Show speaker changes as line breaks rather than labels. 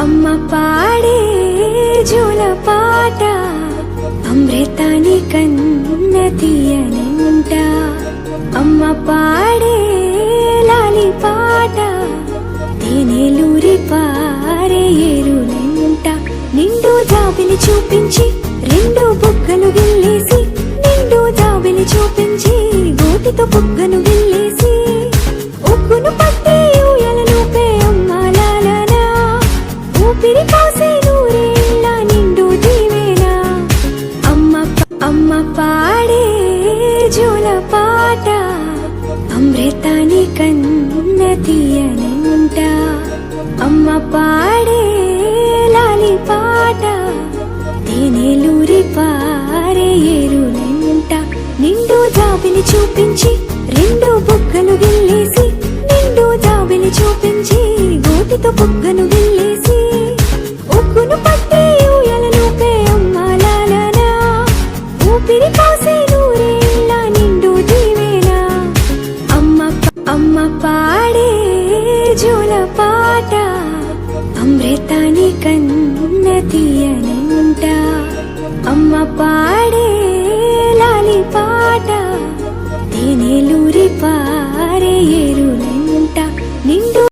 అమ్మ పాడే జోల పాట అమృతాని కన్న తీయనంట. అమ్మ పాడే లాలి పాట తేనెలూరి పారే ఏరులంట. నిండు జాబిలి చూపించి రెండు బుగ్గలు గిల్లేసి, నిండు జాబిలి చూపించి గోటితో బుగ్గను గిల్లేసి, ఉగ్గును పట్టి ఊయలను పే అమ్మాలాలనా, ఊపిరి కాసే నూరేళ్ళ నిండు దీవేనా. అమ్మ పాడే జోల పాట అమృతాని కన్న తీయనంట. అమ్మ పాడే లాలి పాట తేనెలూరి పారే ఏరులంట. నిండు జాబిలి చూపించి రెండు బుగ్గలు గిల్లేసి, నిండు జాబిలి చూపించి గోటితో బుగ్గను గిల్లేసి, ఉగ్గును పట్టి ఊయలను పే అమ్మాలాలనా, ఊపిరి కాసే నూరేళ్ళ నిండు దీవేనా. అమ్మ పాడే జోల పాట అమృతాని కన్న తీయనంట. అమ్మ పాడే లాలి పాట తేనెలు